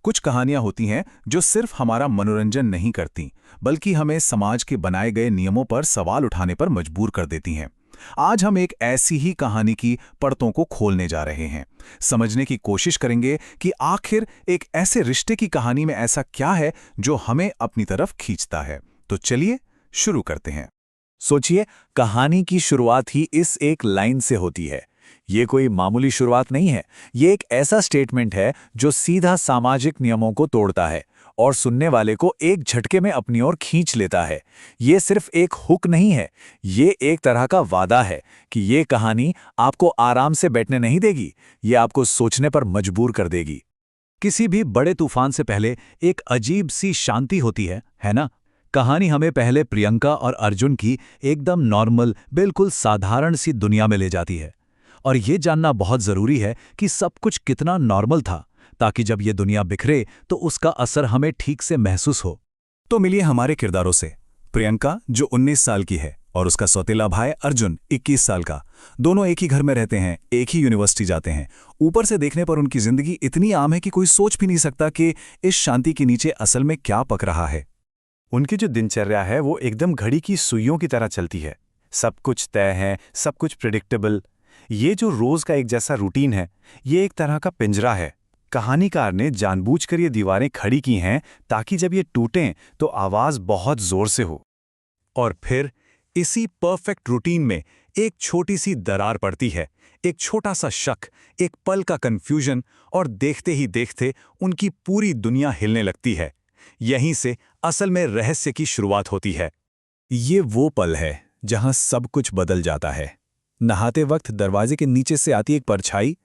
कुछ कहानियां होती हैं जो सिर्फ हमारा मनोरंजन नहीं करती, बल्कि हमें समाज के बनाए गए नियमों पर सवाल उठाने पर मजबूर कर देती हैं। आज हम एक ऐसी ही कहानी की परतों को खोलने जा रहे हैं। समझने की कोशिश करेंगे कि आखिर एक ऐसे रिश्ते की कहानी में ऐसा क्या है जो हमें अपनी तरफ खींचता है। तो चलिए शुरू करते हैं। सोचिए, कहानी की शुरुआत ही इस एक लाइन से होती है। ये कोई मामूली शुरुआत नहीं है, ये एक ऐसा स्टेटमेंट है जो सीधा सामाजिक नियमों को तोड़ता है और सुनने वाले को एक झटके में अपनी ओर खींच लेता है। ये सिर्फ एक हुक नहीं है, ये एक तरह का वादा है कि ये कहानी आपको आराम से बैठने नहीं देगी, ये आपको सोचने पर मजबूर कर देगी। किसी भी बड़े तूफान से पहले एक अजीब सी शांति होती है ना? कहानी हमें पहले प्रियंका और अर्जुन की एकदम नॉर्मल, बिल्कुल साधारण सी दुनिया में ले जाती है। और ये जानना बहुत जरूरी है कि सब कुछ कितना नॉर्मल था, ताकि जब ये दुनिया बिखरे तो उसका असर हमें ठीक से महसूस हो। तो मिलिए हमारे किरदारों से। प्रियंका जो 19 साल की है और उसका सौतेला भाई अर्जुन 21 साल का। दोनों एक ही घर में रहते हैं, एक ही यूनिवर्सिटी जाते हैं। ऊपर से देखने पर उनकी जिंदगी इतनी आम है कि कोई सोच भी नहीं सकता कि इस शांति के नीचे असल में क्या पक रहा है। उनकी जो दिनचर्या है वो एकदम घड़ी की सुइयों की तरह चलती है। सब कुछ तय है, सब कुछ प्रिडिक्टेबल। ये जो रोज का एक जैसा रूटीन है, ये एक तरह का पिंजरा है। कहानीकार ने जानबूझकर ये दीवारें खड़ी की हैं ताकि जब ये टूटें तो आवाज बहुत जोर से हो। और फिर इसी परफेक्ट रूटीन में एक छोटी सी दरार पड़ती है, एक छोटा सा शक, एक पल का कंफ्यूजन, और देखते ही देखते उनकी पूरी दुनिया हिलने लगती है। यहीं से असल में रहस्य की शुरुआत होती है। ये वो पल है जहां सब कुछ बदल जाता है। नहाते वक्त दरवाजे के नीचे से आती एक परछाई।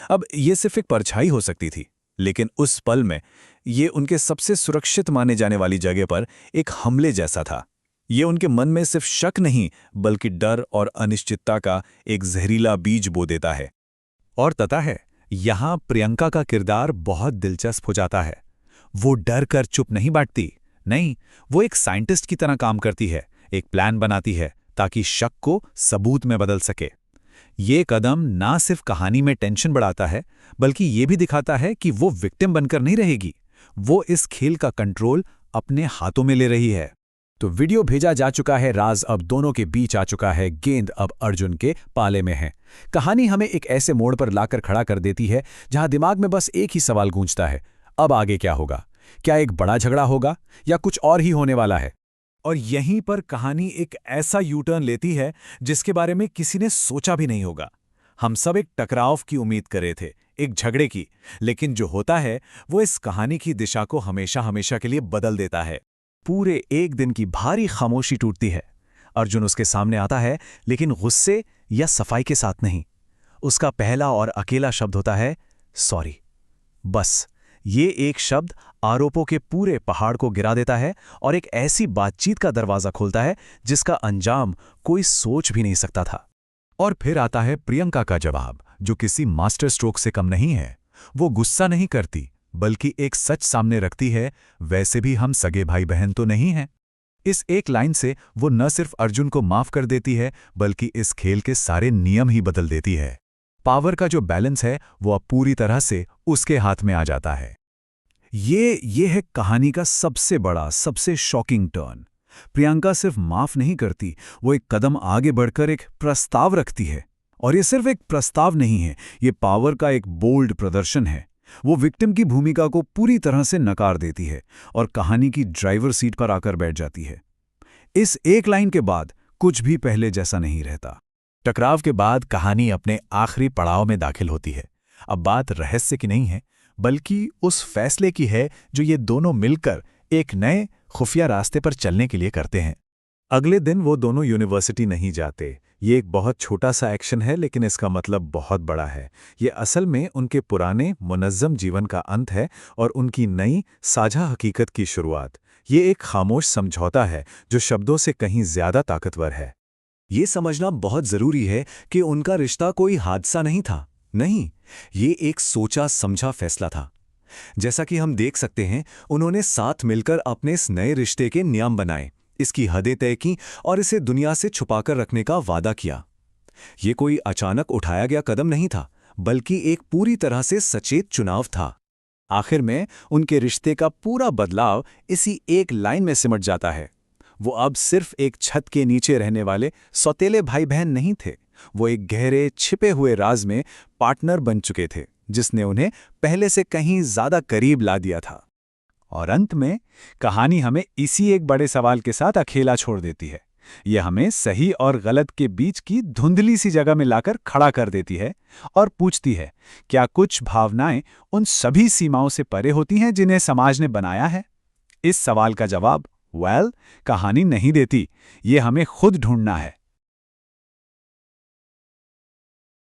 अब ये सिर्फ एक परछाई हो सकती थी, लेकिन उस पल में ये उनके सबसे सुरक्षित माने जाने वाली जगह पर एक हमले जैसा था। ये उनके मन में सिर्फ शक नहीं, बल्कि डर और अनिश्चितता का एक जहरीला बीज बो देता है। और पता है, यहां प्रियंका का किरदार बहुत दिलचस्प हो जाता है। वो डर कर चुप नहीं बैठती, नहीं, वो एक साइंटिस्ट की तरह काम करती है, एक प्लान बनाती है ताकि शक को सबूत में बदल सके। ये कदम ना सिर्फ कहानी में टेंशन बढ़ाता है, बल्कि ये भी दिखाता है कि वो विक्टिम बनकर नहीं रहेगी, वो इस खेल का कंट्रोल अपने हाथों में ले रही है। तो वीडियो भेजा जा चुका है, राज अब दोनों के बीच आ चुका है, गेंद अब अर्जुन के पाले में है। कहानी हमें एक ऐसे मोड़ पर लाकर खड़ा कर देती है जहां दिमाग में बस एक ही सवाल गूंजता है, अब आगे क्या होगा? क्या एक बड़ा झगड़ा होगा या कुछ और ही होने वाला है? और यहीं पर कहानी एक ऐसा यू टर्न लेती है जिसके बारे में किसी ने सोचा भी नहीं होगा। हम सब एक टकराव की उम्मीद कर रहे थे, एक झगड़े की, लेकिन जो होता है वो इस कहानी की दिशा को हमेशा हमेशा के लिए बदल देता है। पूरे एक दिन की भारी खामोशी टूटती है। अर्जुन उसके सामने आता है, लेकिन गुस्से या सफाई के साथ नहीं। उसका पहला और अकेला शब्द होता है सॉरी। बस ये एक शब्द आरोपों के पूरे पहाड़ को गिरा देता है और एक ऐसी बातचीत का दरवाजा खोलता है जिसका अंजाम कोई सोच भी नहीं सकता था। और फिर आता है प्रियंका का जवाब, जो किसी मास्टर स्ट्रोक से कम नहीं है। वो गुस्सा नहीं करती, बल्कि एक सच सामने रखती है, वैसे भी हम सगे भाई बहन तो नहीं हैं। इस एक लाइन से वो न सिर्फ अर्जुन को माफ कर देती है, बल्कि इस खेल के सारे नियम ही बदल देती है। पावर का जो बैलेंस है वो अब पूरी तरह से उसके हाथ में आ जाता है। ये है कहानी का सबसे बड़ा, सबसे शॉकिंग टर्न। प्रियंका सिर्फ माफ नहीं करती, वो एक कदम आगे बढ़कर एक प्रस्ताव रखती है। और ये सिर्फ एक प्रस्ताव नहीं है, ये पावर का एक बोल्ड प्रदर्शन है। वो विक्टिम की भूमिका को पूरी तरह से नकार देती है और कहानी की ड्राइवर सीट पर आकर बैठ जाती है। इस एक लाइन के बाद कुछ भी पहले जैसा नहीं रहता। टकराव के बाद कहानी अपने आखिरी पड़ाव में दाखिल होती है। अब बात रहस्य की नहीं है, बल्कि उस फैसले की है जो ये दोनों मिलकर एक नए खुफिया रास्ते पर चलने के लिए करते हैं। अगले दिन वो दोनों यूनिवर्सिटी नहीं जाते। ये एक बहुत छोटा सा एक्शन है, लेकिन इसका मतलब बहुत बड़ा है। ये असल में उनके पुराने मुनज़्ज़म जीवन का अंत है और उनकी नई साझा हकीकत की शुरुआत। ये एक खामोश समझौता है जो शब्दों से कहीं ज्यादा ताकतवर है। ये समझना बहुत जरूरी है कि उनका रिश्ता कोई हादसा नहीं था, नहीं, ये एक सोचा समझा फैसला था। जैसा कि हम देख सकते हैं, उन्होंने साथ मिलकर अपने इस नए रिश्ते के नियम बनाए, इसकी हदें तय की और इसे दुनिया से छुपाकर रखने का वादा किया। ये कोई अचानक उठाया गया कदम नहीं था, बल्कि एक पूरी तरह से सचेत चुनाव था। आखिर में उनके रिश्ते का पूरा बदलाव इसी एक लाइन में सिमट जाता है। वो अब सिर्फ एक छत के नीचे रहने वाले सौतेले भाई बहन नहीं थे, वो एक गहरे छिपे हुए राज में पार्टनर बन चुके थे, जिसने उन्हें पहले से कहीं ज्यादा करीब ला दिया था। और अंत में कहानी हमें इसी एक बड़े सवाल के साथ अकेला छोड़ देती है। यह हमें सही और गलत के बीच की धुंधली सी जगह में लाकर खड़ा कर देती है और पूछती है, क्या कुछ भावनाएं उन सभी सीमाओं से परे होती हैं जिन्हें समाज ने बनाया है? इस सवाल का जवाब कहानी नहीं देती, ये हमें खुद ढूंढना है।